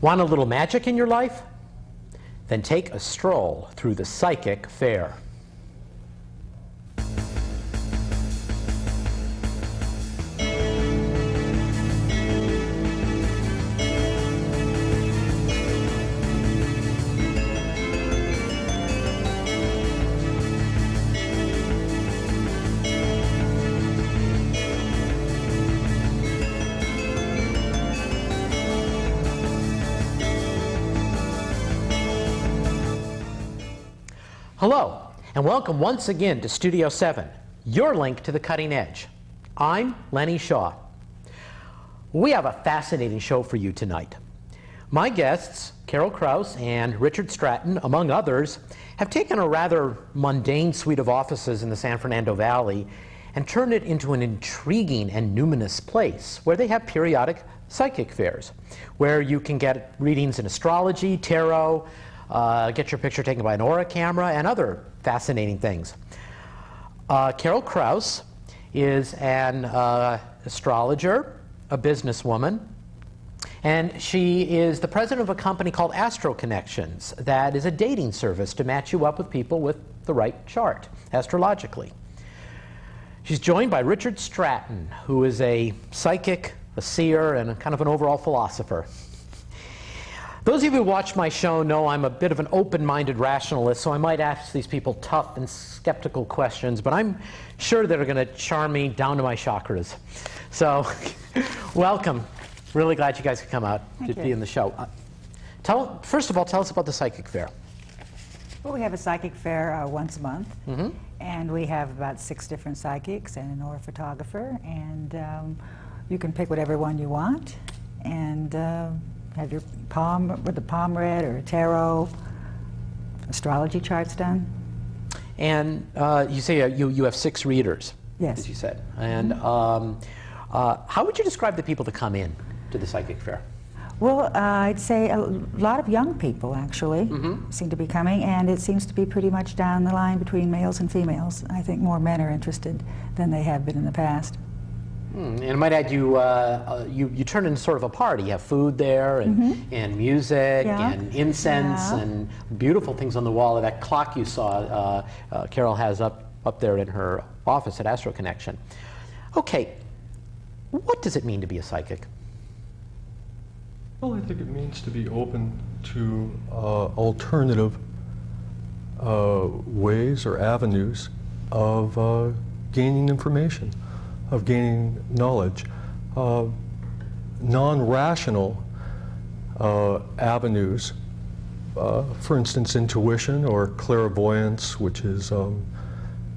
Want a little magic in your life? Then take a stroll through the psychic fair. Hello, and welcome once again to Studio 7, your link to the cutting edge. I'm Lenny Shaw. We have a fascinating show for you tonight. My guests, Carol Kraus and Richard Stratton, among others, have taken a rather mundane suite of offices in the San Fernando Valley and turned it into an intriguing and numinous place where they have periodic psychic fairs, where you can get readings in astrology, tarot, get your picture taken by an aura camera, and other fascinating things. Carol Kraus is an astrologer, a businesswoman, and she is the president of a company called Astro Connections that is a dating service to match you up with people with the right chart, astrologically. She's joined by Richard Stratton, who is a psychic, a seer, and kind of an overall philosopher. Those of you who watch my show know I'm a bit of an open-minded rationalist, so I might ask these people tough and skeptical questions, but I'm sure they're going to charm me down to my chakras. So, welcome. Really glad you guys could come out to be in the show. First of all, tell us about the Psychic Fair. Well, we have a psychic fair once a month, and we have about 6 different psychics and an aura photographer, and you can pick whatever one you want, and have your palm with the palm read or tarot, astrology charts done. And you say you have 6 readers. Yes. As you said. And how would you describe the people that come in to the Psychic Fair? Well, I'd say a lot of young people actually seem to be coming, and it seems to be pretty much down the line between males and females. I think more men are interested than they have been in the past. And I might add, you turn into sort of a party. You have food there, and music, and incense, and beautiful things on the wall. That clock you saw, Carol has up there in her office at Astro Connection. Okay, what does it mean to be a psychic? Well, I think it means to be open to alternative ways or avenues of gaining information, of gaining knowledge. Non-rational avenues, for instance, intuition or clairvoyance, which is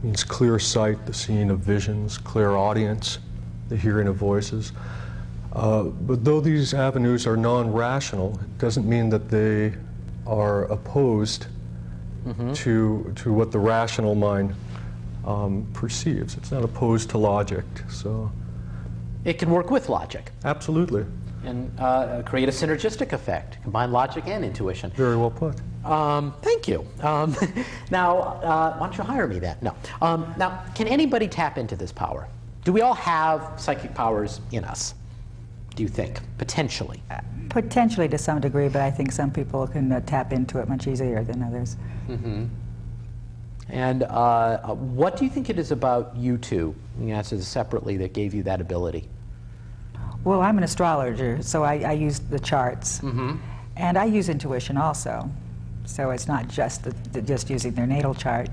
means clear sight, the seeing of visions, clairaudience, the hearing of voices. But though these avenues are non-rational, it doesn't mean that they are opposed to what the rational mind perceives. It's not opposed to logic, so it can work with logic. Absolutely. And create a synergistic effect, combine logic and intuition. Very well put. Thank you. Now, why don't you hire me then? No. Now, can anybody tap into this power? Do we all have psychic powers in us, do you think, potentially? Potentially to some degree, but I think some people can tap into it much easier than others. And what do you think it is about you two, you can answer this separately, that gave you that ability? Well, I'm an astrologer, so I use the charts. And I use intuition also. So it's not just just using their natal chart.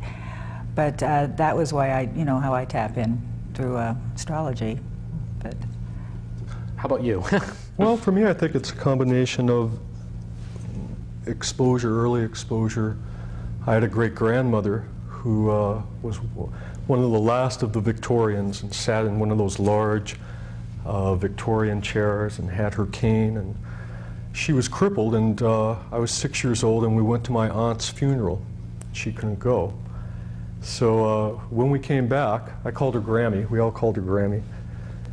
But that was why how I tap in through astrology. But how about you? Well, for me, I think it's a combination of exposure, early exposure. I had a great-grandmother who was one of the last of the Victorians and sat in one of those large Victorian chairs and had her cane, and she was crippled, and I was 6 years old, and we went to my aunt's funeral. She couldn't go. So when we came back, I called her Grammy. We all called her Grammy.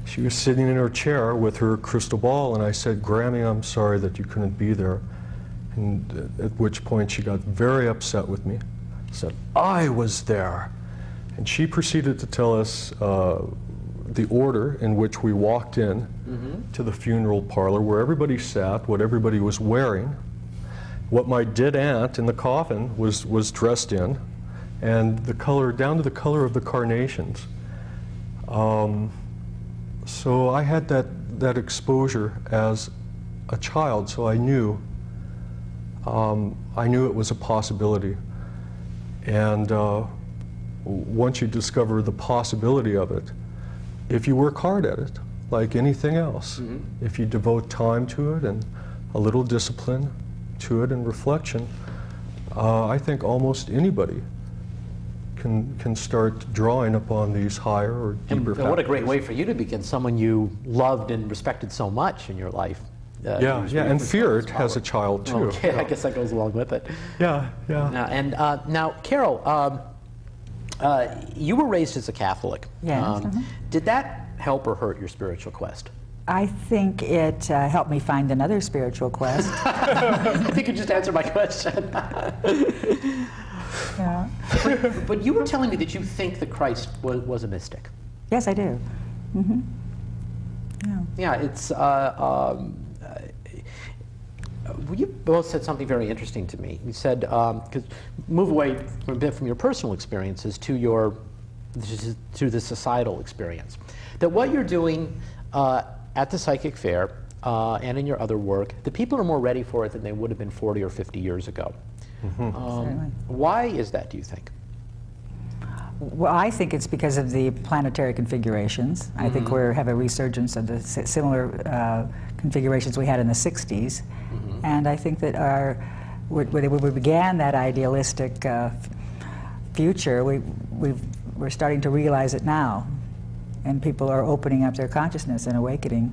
She was sitting in her chair with her crystal ball, and I said, "Grammy, I'm sorry that you couldn't be there." And at which point she got very upset with me, said, "I was there." And she proceeded to tell us the order in which we walked in to the funeral parlor, where everybody sat, what everybody was wearing, what my dead aunt in the coffin was dressed in, and the color, down to the color of the carnations. So I had that exposure as a child, so I knew it was a possibility. And once you discover the possibility of it, if you work hard at it, like anything else, if you devote time to it and a little discipline to it and reflection, I think almost anybody can start drawing upon these higher or deeper factors. What a great way for you to begin, someone you loved and respected so much in your life. Yeah, and feared as a child too. Okay, I guess that goes along with it. Yeah, yeah. Now, Carol, you were raised as a Catholic. Yes. Did that help or hurt your spiritual quest? I think it helped me find another spiritual quest. I think you just answered my question. Yeah. But you were telling me that you think that Christ was a mystic. Yes, I do. Yeah. Yeah, it's. You both said something very interesting to me. You said, because move away a bit from your personal experiences to the societal experience, that what you're doing at the Psychic Fair and in your other work, the people are more ready for it than they would have been 40 or 50 years ago. Why is that, do you think? Well, I think it's because of the planetary configurations. I think we have a resurgence of the similar configurations we had in the 60s. And I think that when we began that idealistic future, we're starting to realize it now. And people are opening up their consciousness and awakening.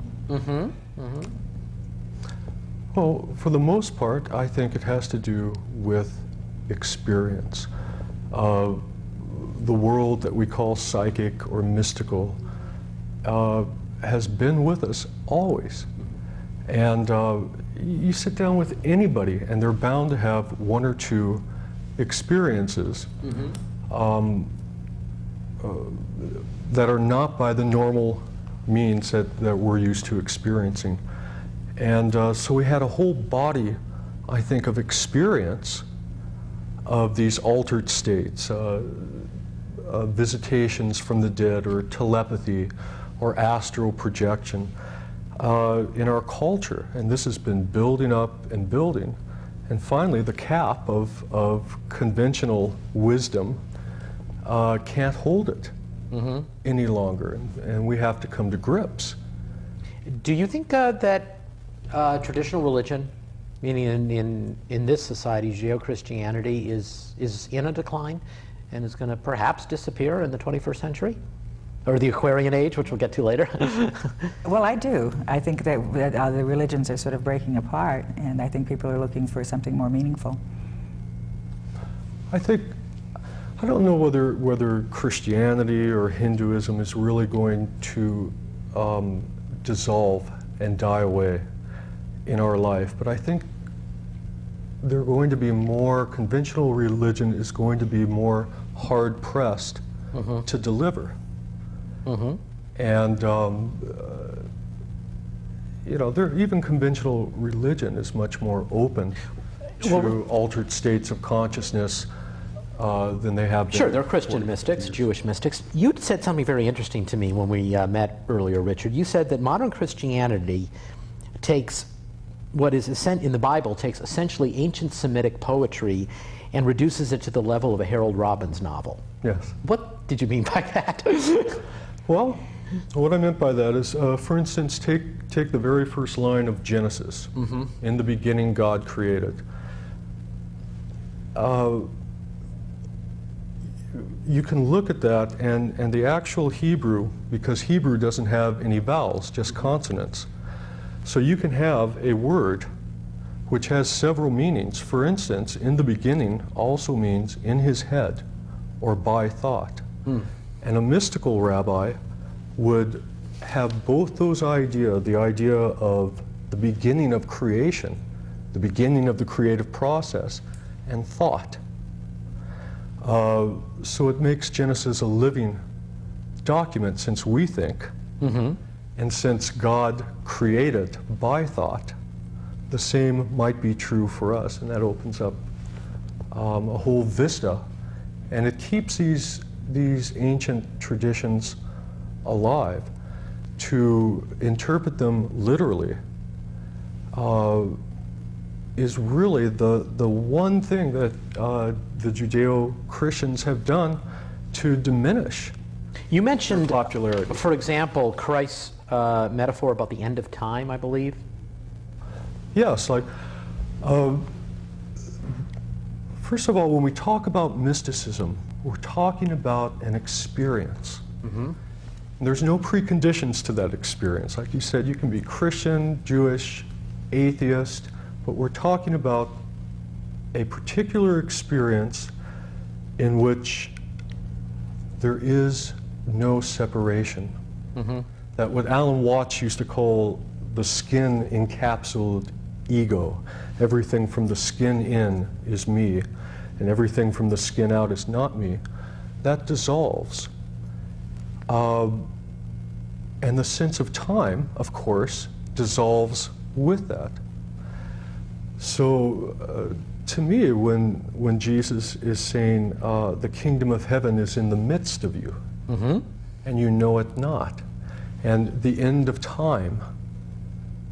Well, for the most part, I think it has to do with experience. The world that we call psychic or mystical has been with us always. And you sit down with anybody and they're bound to have one or two experiences that are not by the normal means that we're used to experiencing. And so we had a whole body, I think, of experience of these altered states, visitations from the dead, or telepathy, or astral projection in our culture. And this has been building up and building. And finally, the cap of conventional wisdom can't hold it any longer. And we have to come to grips. Do you think that traditional religion, meaning in this society, Judeo-Christianity, is in a decline and is going to perhaps disappear in the 21st century? Or the Aquarian age, which we'll get to later? Well, I do. I think that the religions are sort of breaking apart, and I think people are looking for something more meaningful. I don't know whether Christianity or Hinduism is really going to dissolve and die away in our life, but I think they're going to be more, conventional religion is going to be more hard-pressed to deliver. And you know, even conventional religion is much more open to altered states of consciousness than they have been. Sure, there are Christian mystics, Jewish mystics. You said something very interesting to me when we met earlier, Richard. You said that modern Christianity takes what is in the Bible, takes essentially ancient Semitic poetry and reduces it to the level of a Harold Robbins novel. Yes. What did you mean by that? Well, what I meant by that is, for instance, take the very first line of Genesis. In the beginning, God created. You can look at that, and the actual Hebrew, because Hebrew doesn't have any vowels, just consonants. So you can have a word which has several meanings. For instance, in the beginning also means in his head or by thought. And a mystical rabbi would have both those ideas, the idea of the beginning of creation, the beginning of the creative process, and thought. So it makes Genesis a living document, since we think, and since God created by thought, the same might be true for us, and that opens up a whole vista, and it keeps these ancient traditions alive. To interpret them literally is really the one thing that the Judeo-Christians have done to diminish You mentioned, popularity. for example, Christ's metaphor about the end of time, I believe. Yes, like, first of all, when we talk about mysticism, we're talking about an experience. There's no preconditions to that experience. Like you said, you can be Christian, Jewish, atheist, but we're talking about a particular experience in which there is no separation. That what Alan Watts used to call the skin encapsulated ego. Everything from the skin in is me, and everything from the skin out is not me. That dissolves. And the sense of time, of course, dissolves with that. So to me, when Jesus is saying the kingdom of heaven is in the midst of you, and you know it not, and the end of time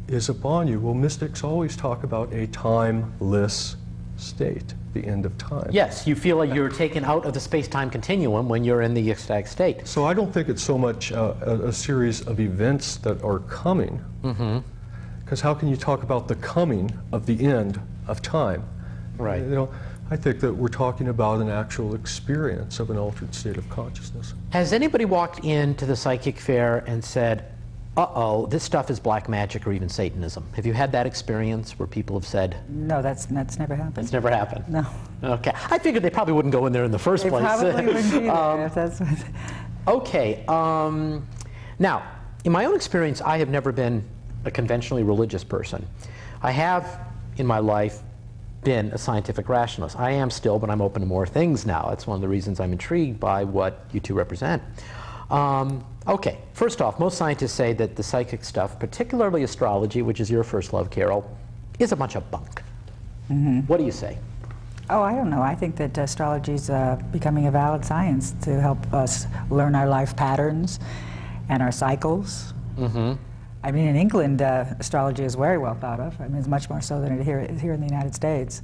is upon you. Well, mystics always talk about a timeless state, the end of time. Yes, you feel like you're taken out of the space-time continuum when you're in the ecstatic state. So I don't think it's so much a series of events that are coming, because how can you talk about the coming of the end of time? Right. You know, I think that we're talking about an actual experience of an altered state of consciousness. Has anybody walked into the psychic fair and said, uh-oh, this stuff is black magic or even Satanism? Have you had that experience where people have said? No, that's never happened. That's never happened? No. Okay. I figured they probably wouldn't go in there in the first They place. probably wouldn't be there if that's what... Okay. Now, in my own experience, I have never been a conventionally religious person. I have, in my life, been a scientific rationalist. I am still, but I'm open to more things now. That's one of the reasons I'm intrigued by what you two represent. Okay, first off, most scientists say that the psychic stuff, particularly astrology, which is your first love, Carol, is a bunch of bunk. What do you say? Oh, I don't know. I think that astrology is becoming a valid science to help us learn our life patterns and our cycles. I mean, in England, astrology is very well thought of. I mean, it's much more so than it here in the United States.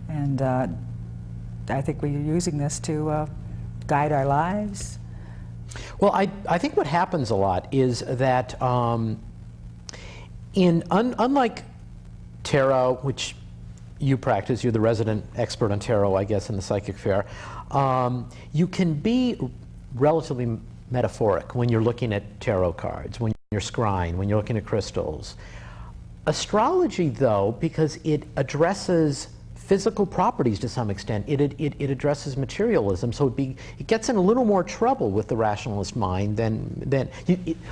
And I think we're using this to guide our lives. Well, I think what happens a lot is that unlike tarot, which you practice, you're the resident expert on tarot, I guess, in the psychic fair, you can be relatively metaphoric when you're looking at tarot cards, when you're scrying, when you're looking at crystals. Astrology, though, because it addresses physical properties to some extent, it addresses materialism, so it gets in a little more trouble with the rationalist mind than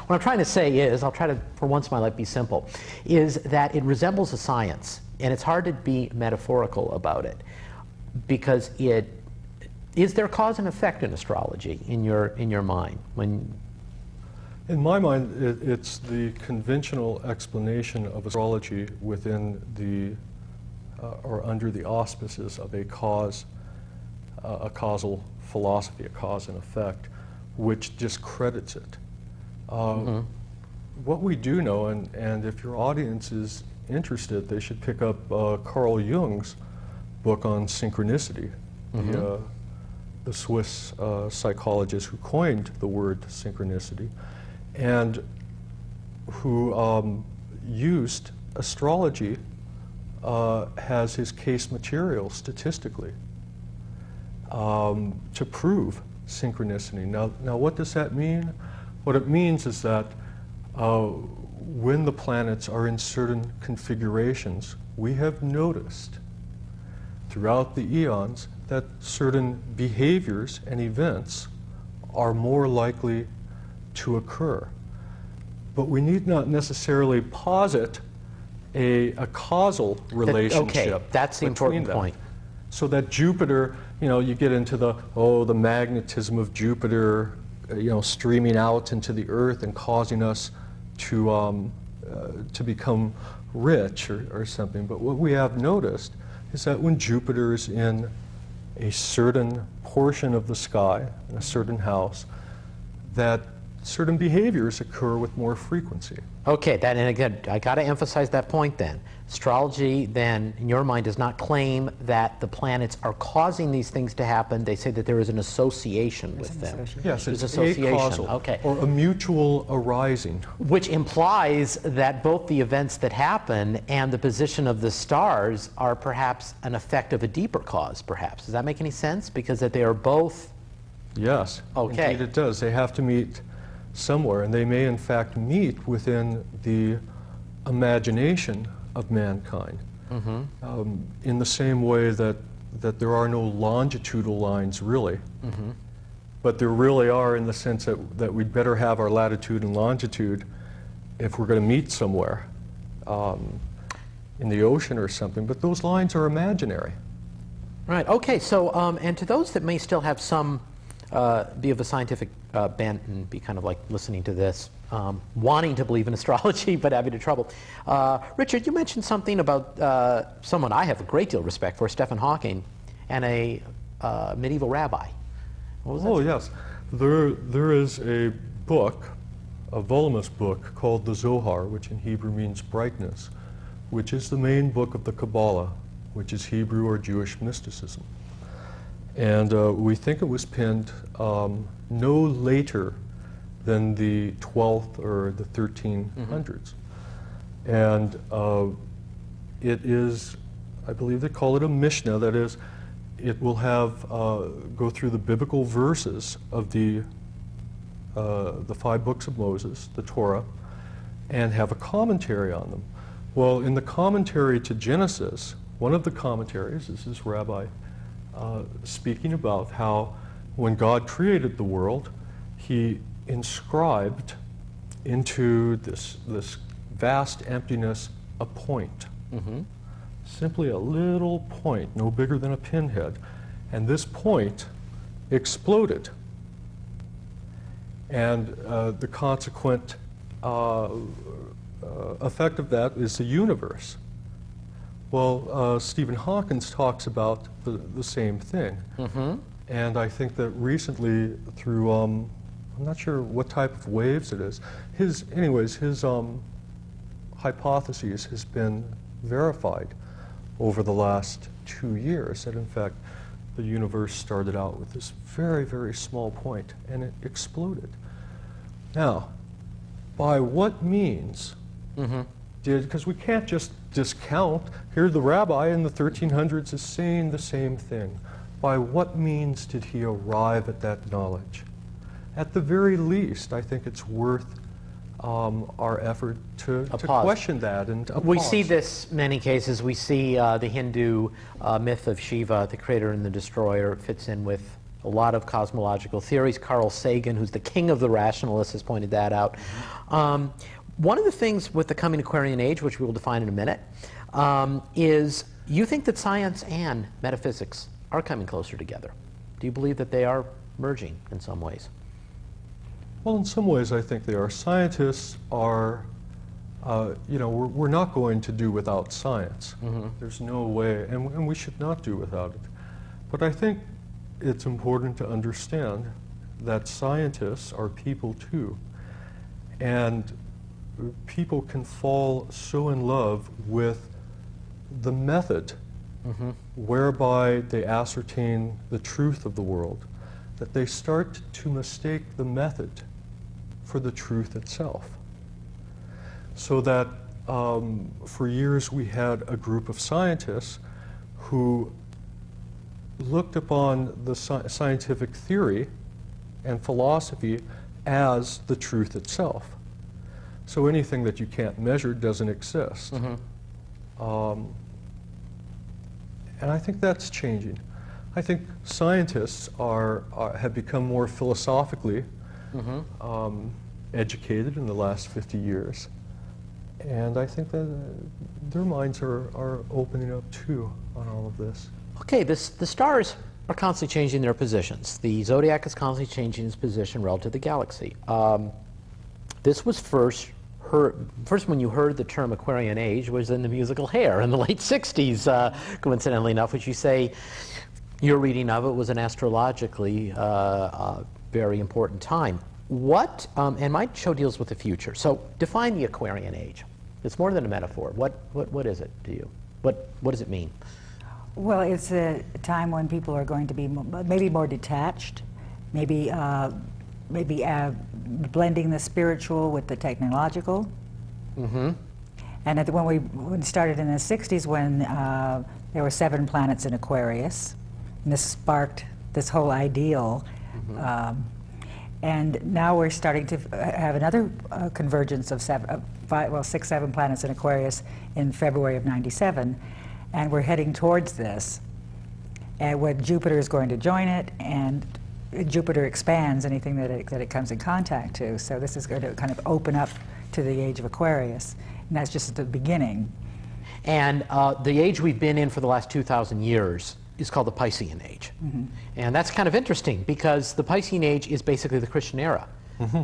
what I'm trying to say is, I'll try to, for once in my life, be simple, is that it resembles a science, and it's hard to be metaphorical about it, because is there cause and effect in astrology in your mind? In my mind, it's the conventional explanation of astrology within the or under the auspices of a causal philosophy, a cause and effect, which discredits it. What we do know, and if your audience is interested, they should pick up Carl Jung's book on synchronicity, the Swiss psychologist who coined the word synchronicity, and who used astrology has his case material statistically to prove synchronicity. Now, what does that mean? What it means is that when the planets are in certain configurations, we have noticed throughout the eons that certain behaviors and events are more likely to occur. But we need not necessarily posit a causal relationship. Okay, that's the important point. So that Jupiter, you know, you get into the magnetism of Jupiter streaming out into the earth and causing us to become rich or something. But what we have noticed is that when Jupiter is in a certain portion of the sky, in a certain house, that certain behaviors occur with more frequency. Okay, and again, I got to emphasize that point then. Astrology then, in your mind, does not claim that the planets are causing these things to happen. They say that there is an association with them. Yes, it's association. A-causal, okay. or a mutual arising. Which implies that both the events that happen and the position of the stars are perhaps an effect of a deeper cause, perhaps. Does that make any sense? Because that they are both... Yes, okay. Indeed it does. They have to meet somewhere, and they may in fact meet within the imagination of mankind. In the same way that there are no longitudinal lines really, but there really are, in the sense that we'd better have our latitude and longitude if we're going to meet somewhere in the ocean or something, but those lines are imaginary. Right, okay, so, and to those that may still have some, be of a scientific bent and be kind of like listening to this, wanting to believe in astrology but having trouble. Richard, you mentioned something about someone I have a great deal of respect for, Stephen Hawking, and a medieval rabbi. What was that? Oh, yes. There is a book, a voluminous book, called the Zohar, which in Hebrew means brightness, which is the main book of the Kabbalah, which is Hebrew or Jewish mysticism. And we think it was penned no later than the 12th or the 1300s. And it is, I believe they call it a Mishnah, that is, it will have, go through the biblical verses of the 5 books of Moses, the Torah, and have a commentary on them. Well, in the commentary to Genesis, one of the commentaries is this rabbi speaking about how when God created the world, he inscribed into this vast emptiness a point. Simply a little point, no bigger than a pinhead. And this point exploded. And the consequent effect of that is the universe. Well, Stephen Hawking talks about the same thing. And I think that recently through, I'm not sure what type of waves it is, his hypotheses has been verified over the last 2 years, that in fact the universe started out with this very, very small point and it exploded. Now, by what means because we can't just discount, here the rabbi in the 1300s is saying the same thing. By what means did he arrive at that knowledge? At the very least, I think it's worth our effort to question that. And we see this in many cases. We see the Hindu myth of Shiva, the creator and the destroyer, fits in with a lot of cosmological theories. Carl Sagan, who's the king of the rationalists, has pointed that out. One of the things with the coming Aquarian age, which we will define in a minute, is you think that science and metaphysics are coming closer together. Do you believe that they are merging in some ways? Well, in some ways I think they are. Scientists are, we're not going to do without science. There's no way, and we should not do without it. But I think it's important to understand that scientists are people too. And people can fall so in love with the method whereby they ascertain the truth of the world that they start to mistake the method for the truth itself. So that for years we had a group of scientists who looked upon the scientific theory and philosophy as the truth itself. So anything that you can't measure doesn't exist. And I think that's changing. I think scientists have become more philosophically educated in the last 50 years. And I think that their minds are opening up too on all of this. Okay, the stars are constantly changing their positions. The zodiac is constantly changing its position relative to the galaxy. This was first when you heard the term Aquarian age was in the musical Hair in the late 60s, coincidentally enough, which you say your reading of it was an astrologically very important time. And my show deals with the future. So define the Aquarian age. It's more than a metaphor. What is it to you? What does it mean? Well, it's a time when people are going to be maybe more detached, maybe blending the spiritual with the technological. Mm-hmm. And when we started in the 60s, when there were 7 planets in Aquarius, and this sparked this whole ideal. Mm-hmm. And now we're starting to have another convergence of 6, 7 planets in Aquarius in February of '97, and we're heading towards this. And when Jupiter is going to join it, and Jupiter expands anything that it comes in contact to. So this is going to kind of open up to the age of Aquarius, and that's just the beginning. And the age we've been in for the last 2,000 years is called the Piscean age. Mm-hmm. And that's kind of interesting because the Piscean age is basically the Christian era. Mm-hmm.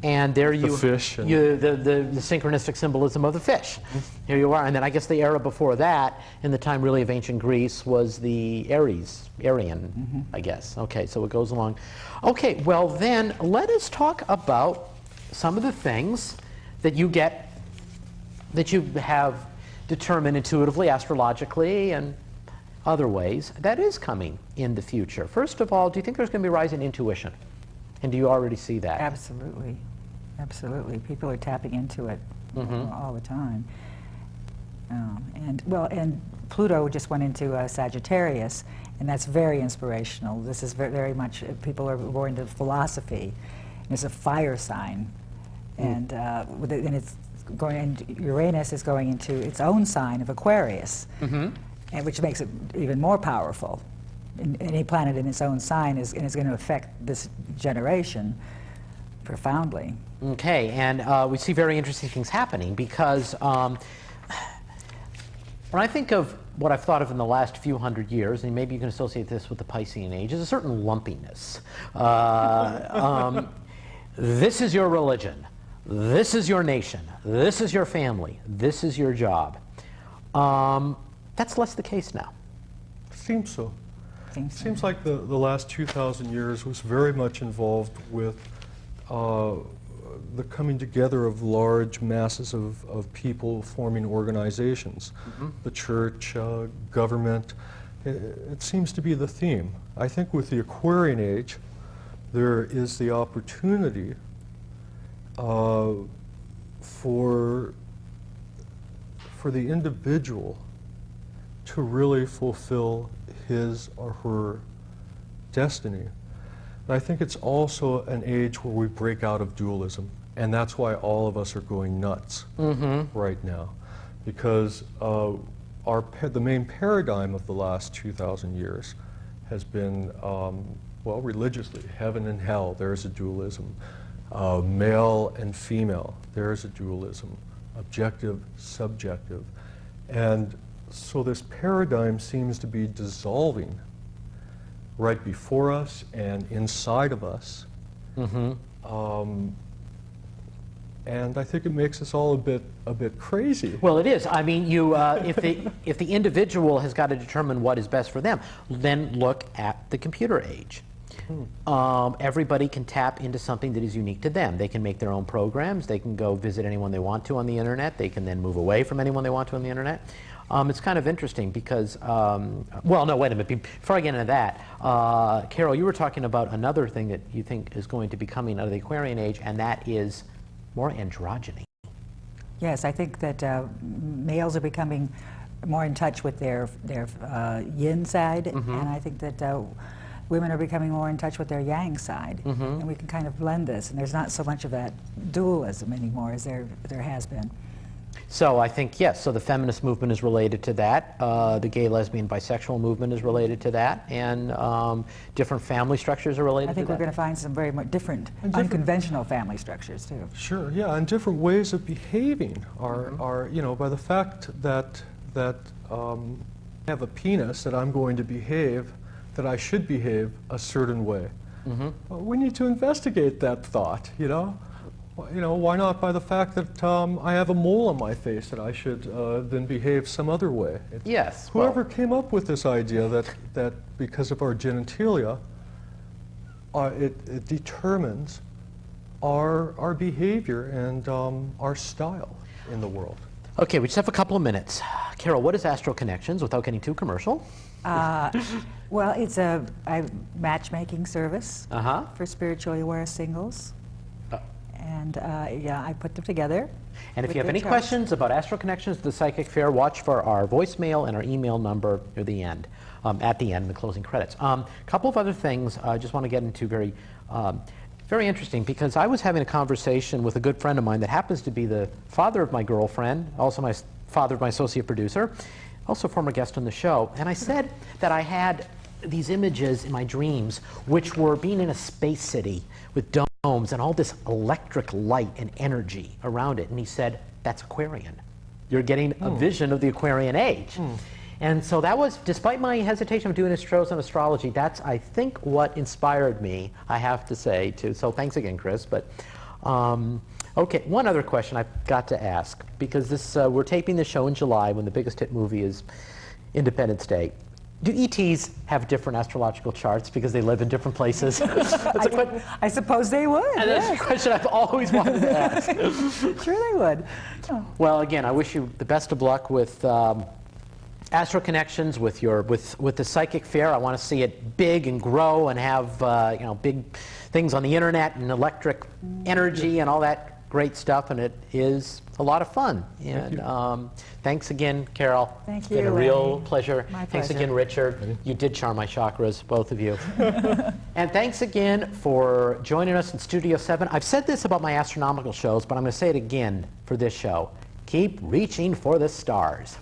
And there the fish the synchronistic symbolism of the fish. Mm-hmm. Here you are. And then I guess the era before that, in the time really of ancient Greece, was the Aryan, mm-hmm. I guess. Okay, so it goes along. Okay, well then let us talk about some of the things that you have determined intuitively, astrologically, and other ways that is coming in the future. First of all, do you think there's going to be a rise in intuition? And do you already see that? Absolutely. Absolutely. People are tapping into it mm-hmm. all the time. And Pluto just went into Sagittarius, and that's very inspirational. This is very much, people are more into philosophy. It's a fire sign. And, and it's going, and Uranus is going into its own sign of Aquarius. Mm-hmm. And which makes it even more powerful. Any planet in its own sign is going to affect this generation profoundly. Okay, and we see very interesting things happening because when I think of what I've thought of in the last few hundred years, and maybe you can associate this with the Piscean age, is a certain lumpiness. This is your religion. This is your nation. This is your family. This is your job. That's less the case now. Seems so. Seems like the last 2,000 years was very much involved with the coming together of large masses of people forming organizations. Mm-hmm. The church, government, it seems to be the theme. I think with the Aquarian age, there is the opportunity for the individual to really fulfill his or her destiny. And I think it's also an age where we break out of dualism, and that's why all of us are going nuts mm-hmm. right now, because the main paradigm of the last 2,000 years has been, well, religiously, heaven and hell, there's a dualism. Male and female, there's a dualism. Objective, subjective. And so this paradigm seems to be dissolving right before us and inside of us. Mm-hmm. And I think it makes us all a bit crazy. Well, it is. I mean, if the individual has got to determine what is best for them, then look at the computer age. Everybody can tap into something that is unique to them. They can make their own programs. They can go visit anyone they want to on the internet. They can then move away from anyone they want to on the internet. It's kind of interesting because, well, no, wait a minute. Before I get into that, Carol, you were talking about another thing that you think is going to be coming out of the Aquarian age, and that is more androgyny. Yes, I think that males are becoming more in touch with their yin side, mm-hmm. and I think that women are becoming more in touch with their yang side, mm-hmm. and we can kind of blend this, and there's not so much of that dualism anymore as there has been. So I think, yes, so the feminist movement is related to that, the gay, lesbian, bisexual movement is related to that, and different family structures are related to that. I think we're going to find some very different, unconventional family structures, too. Sure, yeah, and different ways of behaving are, mm-hmm. are you know, by the fact that I have a penis, that I'm going to behave that I should behave a certain way. Well, we need to investigate that thought, you know? Why not by the fact that I have a mole on my face that I should then behave some other way? Yes. Whoever came up with this idea that because of our genitalia, it determines our behavior and our style in the world. Okay, we just have a couple of minutes. Carol, what is Astro Connections without getting too commercial? Well, it's a matchmaking service for spiritually aware singles. And yeah, I put them together. And if you have any questions about Astro Connections, the Psychic Faire, watch for our voicemail and our email number near the end, at the end, the closing credits. A couple of other things I just want to get into very interesting, because I was having a conversation with a good friend of mine that happens to be the father of my girlfriend, also my father of my associate producer, also a former guest on the show. And I said that I had these images in my dreams, which were being in a space city with domes and all this electric light and energy around it. And he said, that's Aquarian. You're getting a vision of the Aquarian age. And so that was, despite my hesitation of doing astros and astrology, that's, I think, what inspired me, I have to say, too. So thanks again, Chris. But okay, one other question I've got to ask, because this we're taping the show in July when the biggest hit movie is Independence Day. Do ETs have different astrological charts because they live in different places? I suppose they would. And that's a question I've always wanted to ask. Sure they would. Oh. Well, again, I wish you the best of luck with Astro Connections, with the Psychic Faire. I want to see it big and grow and have big things on the internet and electric energy and all that great stuff, and it is a lot of fun. And thanks again, Carol. Thank you. It's been a real pleasure. My thanks pleasure. again, Richard. You did charm my chakras, both of you. And thanks again for joining us in Studio 7. I've said this about my astronomical shows, but I'm going to say it again for this show. Keep reaching for the stars.